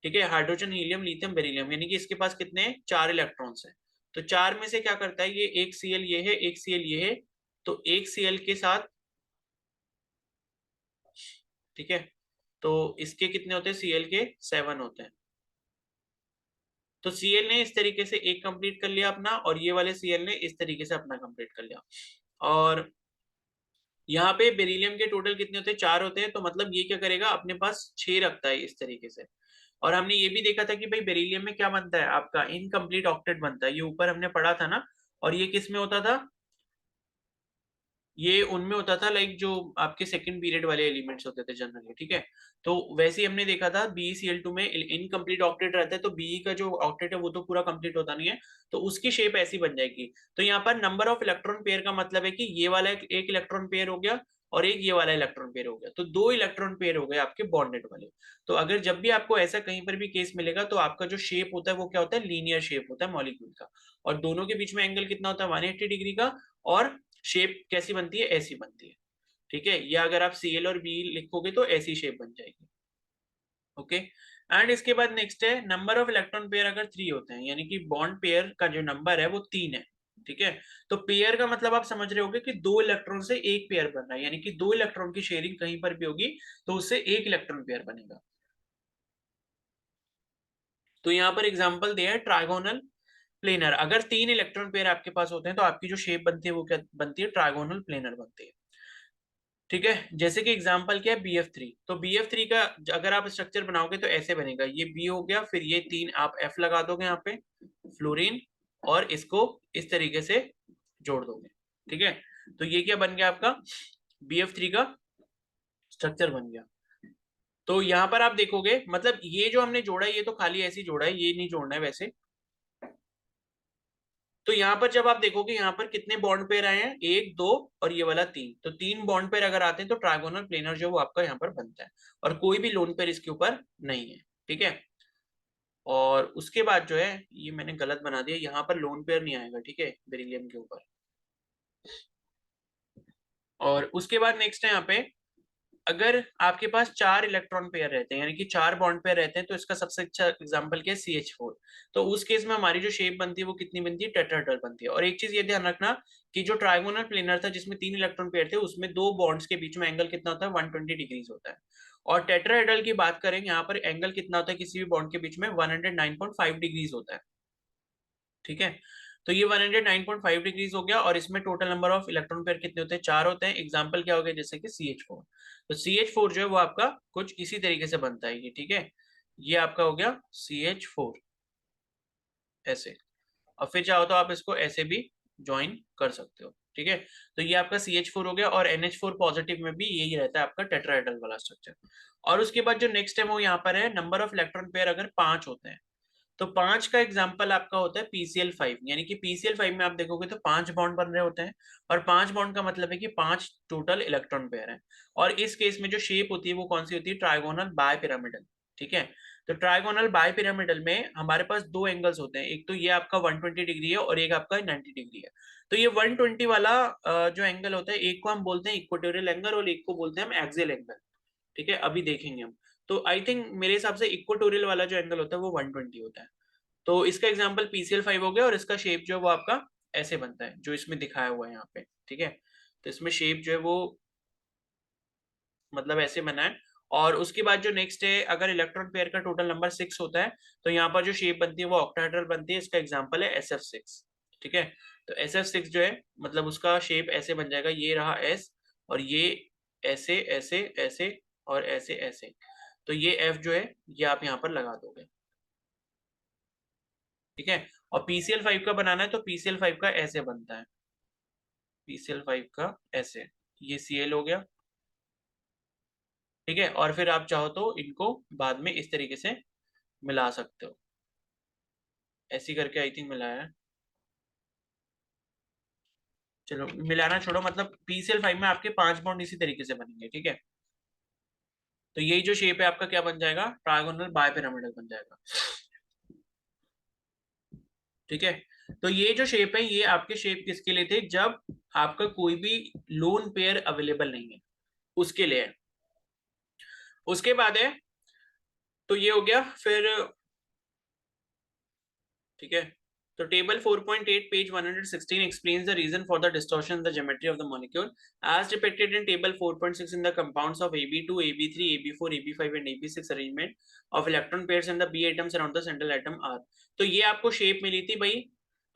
ठीक है, हाइड्रोजन हीलियम लिथियम बेरिलियम, यानी कि इसके पास कितने हैं? 4 इलेक्ट्रॉन्स हैं। तो चार में से क्या करता है? ये एक Cl ये है, एक Cl ये है, तो एक Cl के साथ, ठीक है, तो इसके कितने होते हैं? Cl के 7 होते हैं। तो Cl ने इस तरीके से एक कंप्लीट कर लिया अपना और ये वाले Cl ने इस तरीके से अपना कंप्लीट कर लिया। और यहाँ पे बेरिलियम के टोटल कितने होते हैं? 4 होते हैं, तो मतलब ये क्या करेगा? अपने पास 6 रखता है इस तरीके से। और हमने ये भी देखा था कि भाई बेरिलियम में क्या बनता है? आपका इनकम्प्लीट ऑक्टेट बनता है, ये ऊपर हमने पढ़ा था ना। और ये किस में होता था? ये उनमें होता था लाइक जो आपके सेकंड पीरियड वाले एलिमेंट्स होते थे जनरली। ठीक है, तो वैसे ही हमने देखा था BeCl2 में इनकम्प्लीट ऑक्टेट रहता है, तो Be का जो ऑक्टेट है वो तो पूरा कंप्लीट होता नहीं है, तो उसकी शेप ऐसी बन जाएगी। तो यहाँ पर नंबर ऑफ इलेक्ट्रॉन पेयर का मतलब है कि ये वाला एक इलेक्ट्रॉन पेयर हो गया और एक ये वाला इलेक्ट्रॉन पेयर हो गया, तो दो इलेक्ट्रॉन पेयर हो गए आपके बॉन्डेड वाले। तो अगर जब भी आपको ऐसा कहीं पर भी केस मिलेगा तो आपका जो शेप होता है वो क्या होता है? लीनियर शेप होता है मॉलिक्यूल का। और दोनों के बीच में एंगल कितना होता है? 180 डिग्री का। और शेप कैसी बनती है? ऐसी बनती है। ठीक है, या अगर आप Cl और B लिखोगे तो ऐसी शेप बन जाएगी। ओके, एंड इसके बाद नेक्स्ट है नंबर ऑफ इलेक्ट्रॉन पेयर अगर 3 होते हैं, यानी कि बॉन्ड पेयर का जो नंबर है वो 3 है। ठीक है, तो पेयर का मतलब आप समझ रहे होगे कि दो इलेक्ट्रॉन से एक पेयर बन रहा है, यानी कि दो इलेक्ट्रॉन की शेयरिंग कहीं पर भी होगी तो उससे एक इलेक्ट्रॉन पेयर बनेगा। तो यहाँ पर एग्जांपल दिया है ट्राइगोनल प्लेनर। अगर 3 इलेक्ट्रॉन पेयर आपके पास होते हैं तो आपकी जो शेप बनती है वो क्या बनती है? ट्राइगोनल प्लेनर बनती है। ठीक है, जैसे कि एग्जांपल क्या है? BF3। तो BF3 का अगर आप स्ट्रक्चर बनाओगे तो ऐसे बनेगा, ये B हो गया, फिर ये 3 आप F लगा दोगे यहाँ पे फ्लोरीन, और इसको इस तरीके से जोड़ दोगे। ठीक है, तो ये क्या बन गया? आपका BF3 का स्ट्रक्चर बन गया। तो यहाँ पर आप देखोगे मतलब ये जो हमने जोड़ा है ये तो खाली ऐसे ही जोड़ा है, ये नहीं जोड़ना है वैसे। तो यहाँ पर जब आप देखोगे यहाँ पर कितने बॉन्ड पेयर आए हैं? 1 2 और ये वाला 3, तो 3 बॉन्ड पेयर अगर आते हैं तो ट्राइगोनल प्लेनर जो वो आपका यहाँ पर बनता है, और कोई भी लोन पेयर इसके ऊपर नहीं है। ठीक है, और उसके बाद जो है ये मैंने गलत बना दिया, यहाँ पर लोन पेयर नहीं आएगा। ठीक है, बेरिलियम के ऊपर। और उसके बाद नेक्स्ट है यहाँ पे, अगर आपके पास 4 इलेक्ट्रॉन पेयर रहते हैं यानी कि 4 बॉन्ड पेयर रहते हैं, तो इसका सबसे अच्छा एग्जांपल क्या है? CH4। तो उस केस में हमारी जो शेप बनती है वो कितनी बनती है? टेट्राहेड्रल बनती है। और एक चीज ये ध्यान रखना कि जो ट्राइगोनल प्लेनर था जिसमें 3 इलेक्ट्रॉन पेयर थे उसमें दो बॉन्ड्स के बीच में एंगल कितना होता है? 120 डिग्रीज होता है। और टेट्राहेड्रल की बात करें यहाँ पर एंगल कितना होता है किसी भी बॉन्ड के बीच में? 109.5 डिग्रीज होता है। ठीक है, तो ये 109.5 डिग्रीज हो गया, और इसमें total number of electron pair कितने होते हैं? 4 होते हैं। एग्जाम्पल क्या हो गया? जैसे कि CH4। तो CH4 जो है वो आपका कुछ इसी तरीके से बनता है ये। ठीक है, ये आपका हो गया CH4 ऐसे, और फिर चाहो तो आप इसको ऐसे भी ज्वाइन कर सकते हो। ठीक है, तो ये आपका CH4 हो गया, और NH4 पॉजिटिव में भी यही रहता है आपका टेट्राहेड्रल वाला स्ट्रक्चर। और उसके बाद जो नेक्स्ट है वो यहाँ पर है नंबर ऑफ इलेक्ट्रॉन पेयर अगर 5 होते हैं। तो 5 का एग्जाम्पल आपका होता है PCl5, यानी कि PCl5 में आप देखोगे तो 5 बॉन्ड बन रहे होते हैं, और 5 बॉन्ड का मतलब है कि 5 टोटल इलेक्ट्रॉन पेयर है। और इस केस में जो शेप होती है वो कौन सी होती है, ट्राइगोनल बाय पिरामिडल। ठीक है, तो ट्राइगोनल बाय पिरामिडल में हमारे पास दो एंगल्स होते हैं, एक तो ये आपका 120 डिग्री है और एक आपका 90 डिग्री है। तो ये 120 वाला जो एंगल होता है, एक को हम बोलते हैं इक्वेटोरियल एंगल और एक को बोलते हैं हम एक्सियल एंगल। ठीक है, अभी देखेंगे हम। तो आई थिंक मेरे हिसाब से इक्वेटोरियल वाला जो एंगल होता है वो 120 होता है। तो इसका एग्जाम्पल PCl5 हो गया, और इसका शेप जो है वो आपका ऐसे बनता है जो इसमें दिखाया हुआ है यहाँ पे। ठीक है, तो इसमें शेप जो है वो मतलब ऐसे बना है। और उसके बाद जो नेक्स्ट है, अगर इलेक्ट्रॉन पेयर का टोटल नंबर 6 होता है तो यहाँ पर जो शेप बनती है वो ऑक्टाहेड्रल बनती है। इसका एग्जाम्पल है SF6। ठीक है, तो SF6 जो है मतलब उसका शेप ऐसे बन जाएगा, ये रहा S, और ये ऐसे ऐसे ऐसे और ऐसे ऐसे। तो ये F जो है ये आप यहाँ पर लगा दोगे। ठीक है, और PCl5 का बनाना है तो PCl5 का ऐसे बनता है, PCl5 का ऐसे, ये Cl हो गया। ठीक है, और फिर आप चाहो तो इनको बाद में इस तरीके से मिला सकते हो, ऐसी करके आई थिंक मिलाया है। चलो मिलाना छोड़ो, मतलब PCl5 में आपके 5 बॉन्ड इसी तरीके से बनेंगे। ठीक है, तो यही जो शेप है आपका क्या बन जाएगा, ट्रायगोनल बायपिरामिडल बन जाएगा। ठीक है, तो ये जो शेप है ये आपके शेप किसके लिए थे, जब आपका कोई भी लोन पेयर अवेलेबल नहीं है उसके लिए है। उसके बाद है, तो ये हो गया फिर। ठीक है, तो table 4.8 page 116 explains the reason for the distortion in the geometry of the molecule as depicted in table 4.6 in the compounds of AB2, AB3, AB4, AB5 and AB6 arrangement of electron pairs and the B atoms around the central atom R। तो ये आपको shape मिली थी भाई,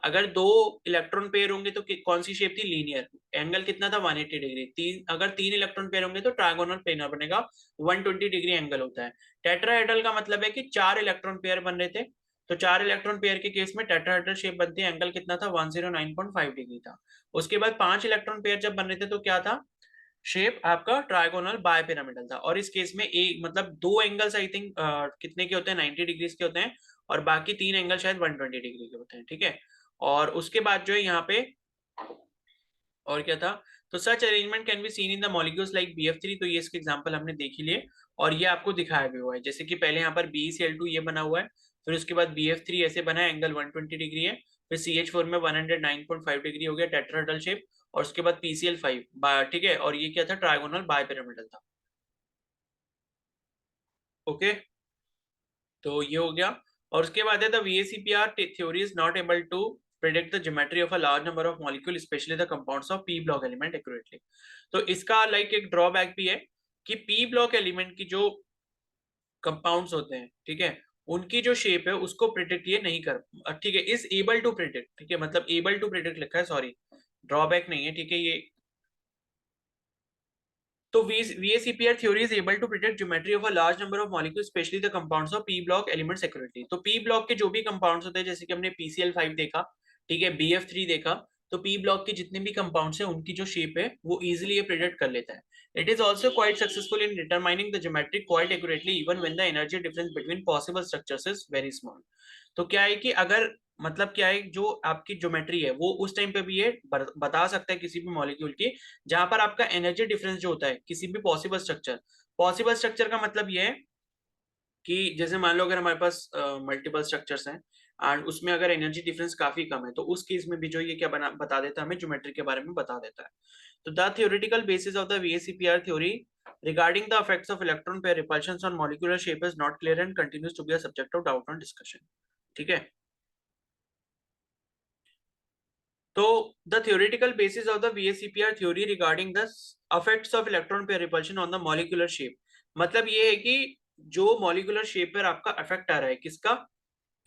अगर दो electron pair होंगे तो कौन सी शेप थी, लीनियर। एंगल कितना था, 180 डिग्री। अगर तीन इलेक्ट्रॉन पेयर होंगे तो ट्रायगोनल प्लेनर बनेगा, 120 डिग्री एंगल होता है। टेट्राहेड्रल का मतलब है कि चार इलेक्ट्रॉन पेयर बन रहे थे, तो चार इलेक्ट्रॉन पेयर के केस में टेट्राहेड्रल शेप बनती है। एंगल कितना था, 109.5 डिग्री था। उसके बाद पांच इलेक्ट्रॉन पेयर जब बन रहे थे तो क्या था, शेप आपका ट्रायगोनल बायपिरामिडल था। और इस केस में एक मतलब दो एंगल्स आई थिंक कितने के होते हैं, 90 डिग्री के होते हैं, और बाकी तीन एंगल शायद 120 डिग्री के होते हैं। ठीक है, और उसके बाद जो है यहाँ पे और क्या था, तो सच arrangement can be seen in the molecules like BF3। तो ये इसके एग्जांपल हमने देख ही लिए, और ये आपको दिखाया भी हुआ है, जैसे कि पहले यहाँ पर BeCl2 ये बना हुआ है, फिर उसके बाद BF3 ऐसे बना है, एंगल 120 डिग्री है, फिर CH4 में 109.5 डिग्री हो गया टेट्राहेड्रल शेप, और उसके बाद PCl5। ठीक है, और ये क्या था, ट्रायगोनल बायपिरामिडल था। ओके, तो ये हो गया। और उसके बाद है the VACPR theory is not able to predict the geometry of a large number of molecule, especially the compounds of p block element accurately। तो इसका लाइक एक ड्रॉबैक भी है कि p block element की जो कंपाउंड्स होते हैं, ठीक है, उनकी जो शेप है उसको प्रिडिक्ट ये नहीं कर, ठीक है, इज एबल टू प्रिडिक्ट। ठीक है, मतलब एबल टू प्रिडिक्ट लिखा है, सॉरी, ड्रॉबैक नहीं है। ठीक है, ये तो VACPR theory is able to predict geometry of a large number of molecules, especially the compounds of p block elements accurately। तो p block के जो भी compounds होते हैं, जैसे कि हमने PCl5 देखा, ठीक है, BF3 देखा, तो p block के जितने भी compounds हैं उनकी जो shape है वो easily ये predict कर लेता है। It is also quite successful in determining the geometry quite accurately even when the energy difference between possible structures is very small। तो क्या है कि अगर मतलब क्या है, जो आपकी ज्योमेट्री है वो उस टाइम पे भी ये बता सकता है किसी भी मॉलिक्यूल की, जहां पर आपका एनर्जी डिफरेंस जो होता है किसी भी पॉसिबल स्ट्रक्चर का मतलब ये है कि जैसे मान लो अगर हमारे पास मल्टीपल स्ट्रक्चर्स हैं एंड उसमें अगर एनर्जी डिफरेंस काफी कम है, तो उस केस में भी जो ये क्या बता देता है, हमें ज्योमेट्री के बारे में बता देता है। तो the theoretical basis of the VACPR theory regarding the effects of electron pair repulsions on molecular shape is not clear and continues to be a subject of doubt and discussion। ठीक है, तो the theoretical basis of the VACPR theory regarding the effects of electron pair repulsion on the molecular shape, मतलब ये है कि जो molecular shape पर आपका इफेक्ट आ रहा है किसका,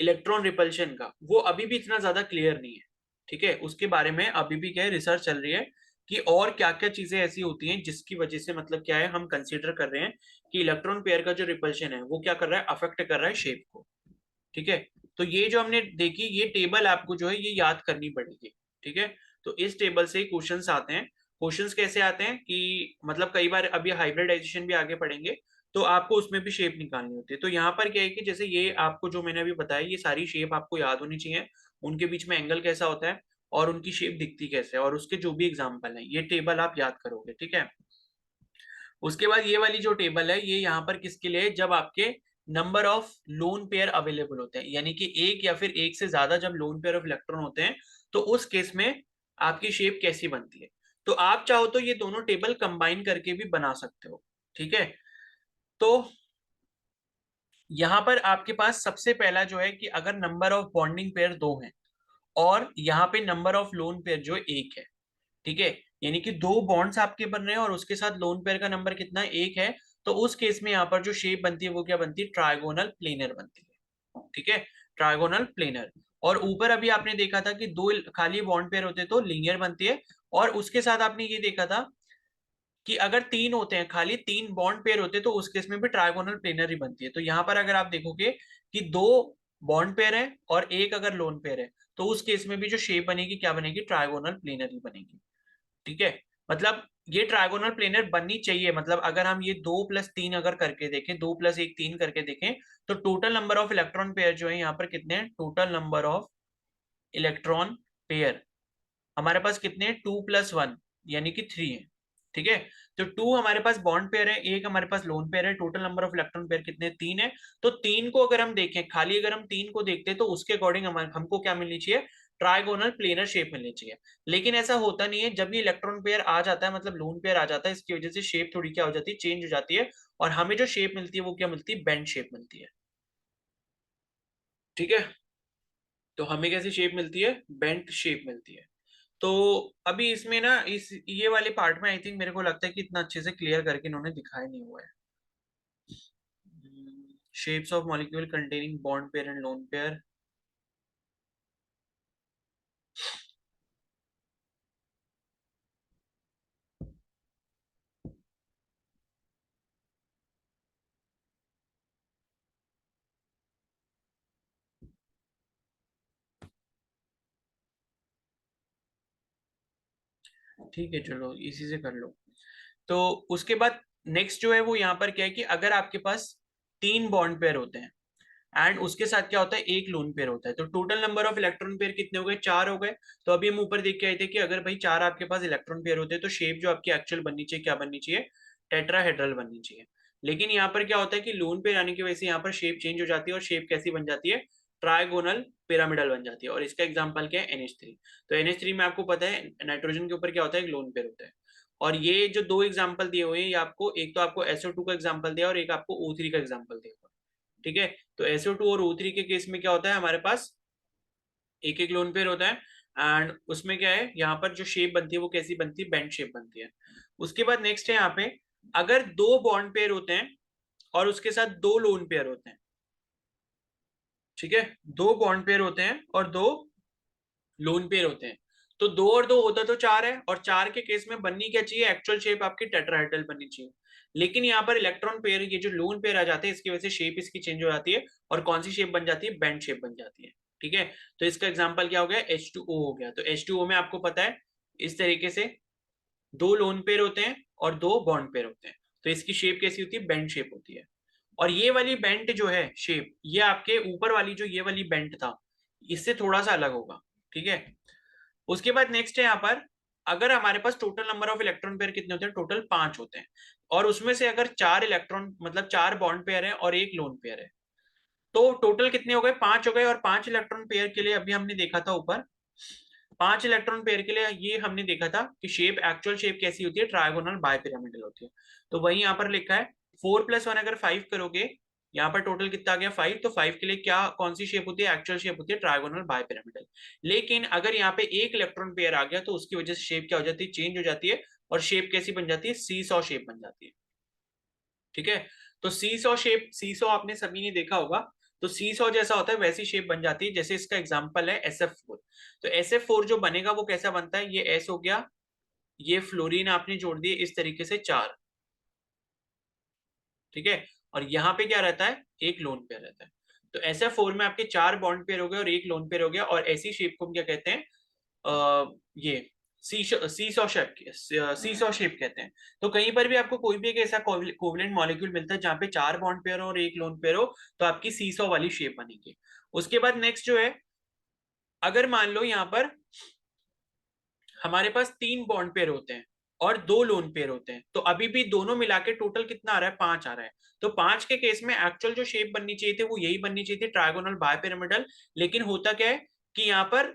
इलेक्ट्रॉन रिपल्शन का, वो अभी भी इतना ज्यादा क्लियर नहीं है। ठीक है, उसके बारे में अभी भी क्या है, रिसर्च चल रही है कि और क्या क्या चीजें ऐसी होती हैं जिसकी वजह से मतलब क्या है, हम कंसीडर कर रहे हैं कि इलेक्ट्रॉन पेयर का जो रिपल्शन है वो क्या कर रहा है, अफेक्ट कर रहा है शेप को। ठीक है, तो ये जो हमने देखी ये टेबल आपको जो है ये याद करनी पड़ेगी। ठीक है, तो इस टेबल से क्वेश्चंस आते हैं। क्वेश्चंस कैसे आते हैं कि मतलब कई बार अभी हाइब्रिडाइजेशन भी आगे पढ़ेंगे, तो आपको उसमें भी शेप निकालनी होती है। तो यहाँ पर क्या है कि जैसे ये आपको जो मैंने अभी बताया, ये सारी शेप आपको याद होनी चाहिए, उनके बीच में एंगल कैसा होता है और उनकी शेप दिखती कैसे है, और उसके जो भी एग्जाम्पल है ये टेबल आप याद करोगे, ठीक है। उसके बाद ये वाली जो टेबल है ये यहाँ पर किसके लिए है, जब आपके number of lone pair available होते हैं, यानी कि एक या फिर एक से ज्यादा जब लोन पेयर ऑफ इलेक्ट्रॉन होते हैं, तो उस केस में आपकी शेप कैसी बनती है। तो आप चाहो तो ये दोनों टेबल कंबाइन करके भी बना सकते हो, ठीक है। तो यहां पर आपके पास सबसे पहला जो है कि अगर नंबर ऑफ बॉन्डिंग पेयर दो हैं और यहाँ पे नंबर ऑफ लोन पेयर जो एक है, ठीक है, यानी कि दो बॉन्ड्स आपके बन रहे हैं और उसके साथ लोन पेयर का नंबर कितना है, एक है, तो उस केस में यहाँ पर जो शेप बनती है वो क्या बनती है, ट्राइगोनल प्लेनर बनती है, ठीक है, ट्राइगोनल प्लेनर। और ऊपर अभी आपने देखा था कि दो खाली बॉन्ड पेयर होते तो लीनियर बनती है, और उसके साथ आपने ये देखा था कि अगर तीन होते हैं, खाली तीन बॉन्ड पेयर होते तो उस केस में भी ट्राइगोनल प्लेनर ही बनती है। तो यहाँ पर अगर आप देखोगे कि दो बॉन्ड पेयर है और एक अगर लोन पेयर है, तो उस केस में भी जो शेप बनेगी क्या बनेगी, ट्राइगोनल प्लेनर ही बनेगी, ठीक है। मतलब ये ट्राइगोनल प्लेनर बननी चाहिए, मतलब अगर हम ये 2+3 अगर करके देखें, 2+1 3 करके देखें, तो total number of electron pair जो है यहाँ पर कितने हैं, total number of electron pair हमारे पास कितने हैं, 2+1 यानी कि 3 है, ठीक है। तो 2 हमारे पास बॉन्ड पेयर है, एक हमारे पास लोन पेयर है, total number of electron pair कितने, 3 है। तो 3 को अगर हम देखें, खाली अगर हम 3 को देखते हैं तो उसके अकॉर्डिंग हमको क्या मिलनी चाहिए, ट्राइगोनल प्लेनर शेप मिलनी चाहिए। लेकिन ऐसा होता नहीं है, जब ये इलेक्ट्रॉन पेयर आ जाता है, मतलब लोन पेयर आ जाता है, इसकी वजह से शेप थोड़ी क्या हो जाती है, चेंज हो जाती है, और हमें जो शेप मिलती है वो क्या मिलती है, बेंड शेप मिलती है, ठीक है। तो हमें कैसी शेप मिलती है, बेंट शेप मिलती है। तो अभी इसमें ना इस ये वाले पार्ट में आई थिंक मेरे को लगता है कि इतना अच्छे से क्लियर करके इन्होंने दिखाया नहीं हुआ है। Shapes of molecule containing bond pair and lone pair. ठीक है, चलो इसी से कर लो। तो उसके बाद नेक्स्ट जो है वो यहाँ पर क्या है कि अगर आपके पास तीन बॉन्ड पेयर होते हैं एंड उसके साथ क्या होता है, एक लोन पेयर होता है, तो total number of electron pair कितने हो गए, 4 हो गए। तो अभी हम ऊपर देख के आए थे कि अगर भाई 4 आपके पास इलेक्ट्रॉन पेयर होते हैं तो शेप जो आपकी एक्चुअल बननी चाहिए क्या बननी चाहिए, टेट्राहेड्रल बननी चाहिए। लेकिन यहाँ पर क्या होता है कि लोन पेयर आने की वजह से यहाँ पर शेप चेंज हो जाती है, और शेप कैसी बन जाती है, ट्राइगोनल पिरामिडल बन जाती है। और इसका एग्जाम्पल क्या है, NH3। तो NH3 में आपको पता है नाइट्रोजन के ऊपर क्या होता है, एक लोन पेयर होता है। और ये जो दो एग्जाम्पल दिए हुए हैं, ये आपको एक तो आपको SO2 का एग्जाम्पल दिया और एक आपको O3 का एग्जाम्पल दिया हुआ, ठीक है। तो SO2 और O3 के केस में क्या होता है, हमारे पास एक एक लोन पेयर होता है, एंड उसमें क्या है, यहाँ पर जो शेप बनती है वो कैसी बनती है, बेंड शेप बनती है। उसके बाद नेक्स्ट है यहाँ पे, अगर दो बॉन्ड पेयर होते हैं और उसके साथ दो लोन पेयर होते हैं, ठीक है, दो बॉन्ड पेयर होते हैं और दो लोन पेयर होते हैं, तो दो और दो होता तो चार है, और चार के केस में बननी क्या चाहिए, एक्चुअल शेप आपकी टेट्राहेड्रल बननी चाहिए। लेकिन यहाँ पर इलेक्ट्रॉन पेयर, ये जो लोन पेयर आ जाते हैं, इसकी वजह से शेप इसकी चेंज हो जाती है, और कौन सी शेप बन जाती है, बेंड शेप बन जाती है, ठीक है। तो इसका एग्जाम्पल क्या हो गया, H2O हो गया। तो H2O में आपको पता है इस तरीके से दो लोन पेयर होते हैं और दो बॉन्ड पेयर होते हैं, तो इसकी शेप कैसी होती है, बेंड शेप होती है। और ये वाली बेंट जो है शेप, ये आपके ऊपर वाली जो ये वाली बेंट था, इससे थोड़ा सा अलग होगा, ठीक है। उसके बाद नेक्स्ट है यहाँ पर, अगर हमारे पास total number of electron pair कितने होते हैं, टोटल 5 होते हैं, और उसमें से अगर 4 इलेक्ट्रॉन मतलब 4 बॉन्ड पेयर है और एक लोन पेयर है, तो टोटल कितने हो गए, 5 हो गए। और 5 इलेक्ट्रॉन पेयर के लिए अभी हमने देखा था ऊपर, 5 इलेक्ट्रॉन पेयर के लिए ये हमने देखा था कि शेप, एक्चुअल शेप कैसी होती है, ट्रायगोनल बायपिरामिडल होती है। तो वही यहाँ पर लिखा है 4+1 अगर 5 करोगे, यहाँ पर टोटल कितना आ गया 5, तो 5 के लिए क्या कौन सी शेप होती है, एक्चुअल शेप होती है ट्रायगोनल बायपिरामिडल। लेकिन अगर यहाँ पे एक इलेक्ट्रॉन पेयर आ गया तो उसकी वजह से शेप क्या हो जाती है, चेंज हो जाती है, और शेप कैसी बन जाती है, सी सॉ शेप बन जाती है, ठीक है। तो सी सॉ शेप, सी सॉ आपने सभी ने देखा होगा, तो सी सॉ जैसा होता है वैसी शेप बन जाती है। जैसे इसका एग्जांपल है SF4। तो SF4 जो बनेगा वो कैसा बनता है, ये S हो गया, ये फ्लोरीन आपने जोड़ दिए इस तरीके से 4, ठीक है। और यहाँ पे क्या रहता है, एक लोन पेयर रहता है। तो SF4 में आपके 4 बॉन्ड पेयर हो गए और एक लोन पेयर हो गया, और ऐसी शेप को हम क्या कहते हैं, ये सीसॉ शेप कहते हैं। तो कहीं पर भी आपको कोई भी एक ऐसा कोवलेंट मॉलिक्यूल मिलता है जहां पे 4 बॉन्ड पेयर हो और एक लोन पेयर हो, तो आपकी सीसॉ वाली शेप बनेगी। उसके बाद नेक्स्ट जो है, अगर मान लो यहां पर हमारे पास 3 बॉन्ड पेयर होते हैं और 2 लोन पेयर होते हैं, तो अभी भी दोनों मिला के टोटल कितना आ रहा है, 5 आ रहा है। तो 5 के केस में एक्चुअल जो शेप बननी चाहिए थी वो यही बननी चाहिए थी, ट्रायगोनल बायपिरामिडल। लेकिन होता क्या है कि यहाँ पर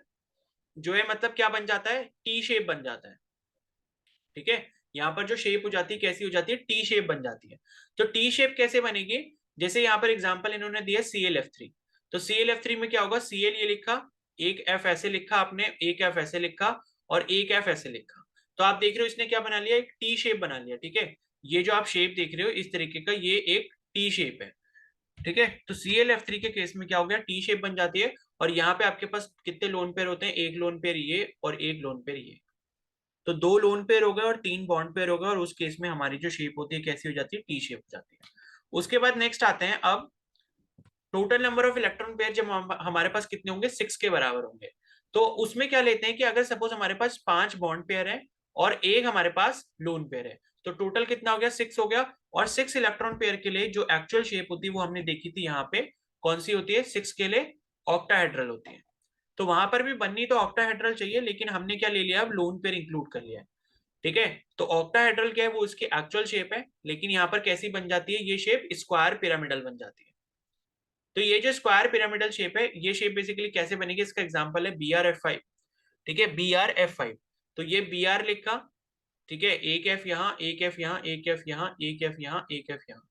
जो है मतलब क्या बन जाता है, टी शेप बन जाता है। ठीक है, यहाँ पर जो शेप हो जाती है कैसी हो जाती है, टी शेप बन जाती है। तो टी शेप कैसे बनेगी, जैसे यहाँ पर एग्जांपल इन्होंने दिया ClF3। तो ClF3 में क्या होगा, Cl ये लिखा, एक F ऐसे लिखा आपने, एक F ऐसे लिखा और एक F ऐसे लिखा। तो आप देख रहे हो इसने क्या बना लिया, एक टी शेप बना लिया। ठीक है, ये जो आप शेप देख रहे हो इस तरीके का, ये एक टी शेप है। ठीक है, तो ClF3 के केस में क्या हो गया, टी शेप बन जाती है। और यहाँ पे आपके पास कितने लोन पेयर होते हैं, एक लोन पेयर ये और एक लोन पेयर ये। तो 2 लोन पेयर हो गए और 3 बॉन्ड पेयर हो गए, और उस केस में हमारी जो शेप होती है कैसी हो जाती है, टी शेप हो जाती है। उसके बाद नेक्स्ट आते हैं अब, total number of electron pair जब हमारे पास कितने होंगे, 6 के बराबर होंगे। तो उसमें क्या लेते हैं कि अगर सपोज हमारे पास 5 बॉन्ड पेयर है और एक हमारे पास लोन पेयर है, तो टोटल कितना हो गया, 6 हो गया। और 6 इलेक्ट्रॉन पेयर के लिए जो एक्चुअल शेप होती है वो हमने देखी थी यहाँ पे, कौन सी होती है, 6 के लिए ऑक्टाहेड्रल होती है। तो वहां पर भी बननी तो ऑक्टाहेड्रल चाहिए, लेकिन हमने क्या ले लिया, अब लोन पेयर इंक्लूड कर लिया है। ठीक है, तो ऑक्टाहेड्रल क्या है, वो इसकी एक्चुअल शेप है, लेकिन यहाँ पर कैसी बन जाती है, ये शेप स्क्वायर पिरामिडल बन जाती है। तो ये जो स्क्वायर पिरामिडल शेप है, ये शेप बेसिकली कैसे बनेगी, इसका एग्जांपल है BrF5। ठीक है, BrF5। तो ये Br लिखा, ठीक है, एक एफ यहाँ, एक एफ यहाँ, एक एफ यहाँ, एक एफ यहाँ, एक एफ यहाँ,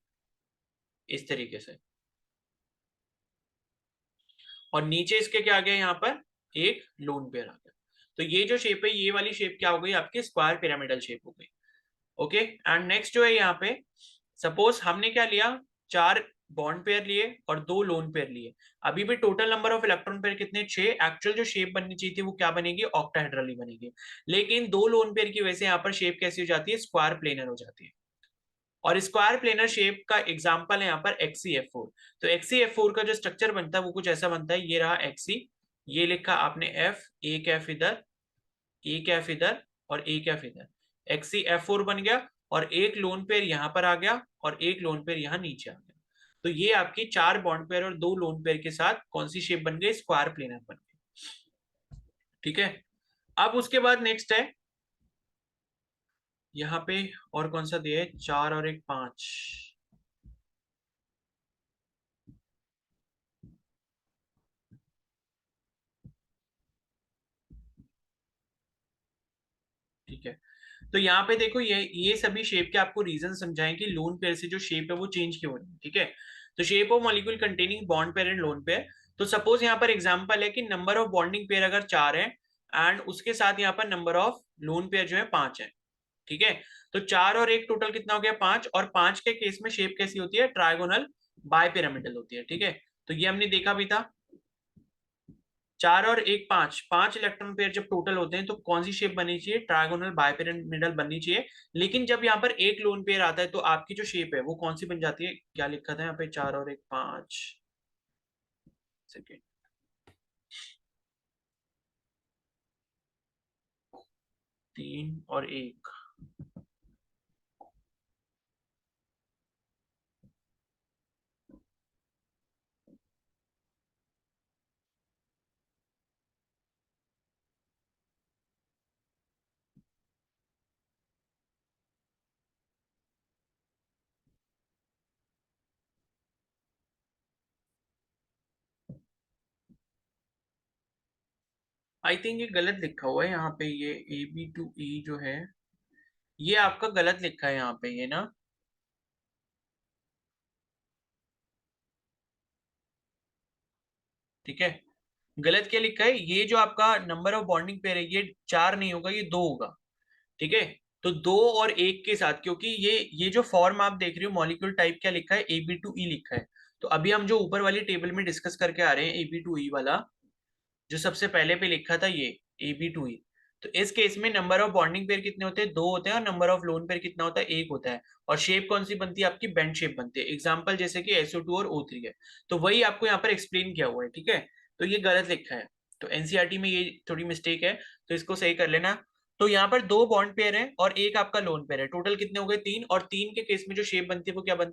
इस तरीके से। और नीचे इसके क्या आ गया, यहाँ पर एक लोन पेयर आ गया। तो ये जो शेप है, ये वाली शेप क्या हो गई, आपकी स्क्वायर पिरामिडल शेप हो गई। ओके, एंड नेक्स्ट जो है यहाँ पे, सपोज हमने क्या लिया, 4 बॉन्ड पेयर लिए और 2 लोन पेयर लिए। अभी भी total number of electron pair कितने, 6। एक्चुअल जो शेप बननी चाहिए थी वो क्या बनेगी, ऑक्टाहेड्रल ही बनेगी। लेकिन 2 लोन पेयर की वजह से यहाँ पर शेप कैसी हो जाती है, स्क्वायर प्लेनर हो जाती है। और स्क्वायर प्लेनर शेप का एग्जांपल है यहाँ पर XeF4। तो XeF4 का जो स्ट्रक्चर बनता है वो कुछ ऐसा बनता है, ये रहा Xe, ये लिखा आपने F, एक F इधर, एक F इधर और एक F इधर, XeF4 बन गया। और एक लोन पेयर यहाँ पर आ गया और एक लोन पेयर यहाँ नीचे आ गया। तो ये आपकी 4 बॉन्ड पेयर और 2 लोन पेयर के साथ कौन सी शेप बन गई, स्क्वायर प्लेनर बन गई। ठीक है, अब उसके बाद नेक्स्ट है यहाँ पे, और कौन सा दिया है, 4 और एक 5। ठीक है, तो यहाँ पे देखो, ये सभी शेप के आपको रीजन समझाएं कि लोन पेयर से जो शेप है वो चेंज क्यों हो रही है। ठीक है, तो shape of molecule containing bond pair and loan pair. तो सपोज यहाँ पर एग्जांपल है कि नंबर ऑफ बॉन्डिंग पेयर अगर 4 है एंड उसके साथ यहाँ पर नंबर ऑफ लोन पेयर जो है 5 है। ठीक है, तो 4 और एक टोटल कितना हो गया, 5। और 5 के केस में शेप कैसी होती है, ट्रायगोनल बायपिरामिडल होती है। ठीक है, तो ये हमने देखा भी था, 4 और एक 5, 5 इलेक्ट्रॉन पेयर जब टोटल होते हैं तो कौन सी शेप बननी चाहिए, ट्रायगोनल बायपिरामिडल बननी चाहिए। लेकिन जब यहाँ पर एक लोन पेयर आता है तो आपकी जो शेप है वो कौन सी बन जाती है, क्या लिखा था यहाँ पे, 4 और एक 5 सेकेंड, 3 और 1। आई थिंक ये गलत लिखा हुआ है यहाँ पे, ये AB2E जो है ये आपका गलत लिखा है यहाँ पे, ये ना, ठीक है, गलत क्या लिखा है, ये जो आपका नंबर ऑफ बॉन्डिंग पेयर है ये 4 नहीं होगा, ये 2 होगा। ठीक है, तो 2 और 1 के साथ, क्योंकि ये जो फॉर्म आप देख रहे हो मॉलिक्यूल टाइप क्या लिखा है, AB2E लिखा है। तो अभी हम जो ऊपर वाली टेबल में डिस्कस करके आ रहे हैं, AB2E वाला जो सबसे पहले पे लिखा था, ये AB2E। तो इस केस में नंबर ऑफ बॉन्डिंग पेयर कितने होते हैं, 2 होते हैं, और नंबर ऑफ लोन पेयर कितना होता है, 1 होता है। और शेप कौन सी बनती है आपकी, बेंड शेप बनती है। एग्जाम्पल जैसे कि SO2 और O3 है। तो वही आपको यहाँ पर एक्सप्लेन किया हुआ है। ठीक है, तो ये गलत लिखा है, तो एनसीईआरटी में ये थोड़ी मिस्टेक है, तो इसको सही कर लेना। तो यहाँ पर 2 बॉन्ड पेयर है और एक आपका लोन पेयर है, टोटल कितने हो गए 3, और 3 के केस में जो शेप बनती है वो क्या बनती है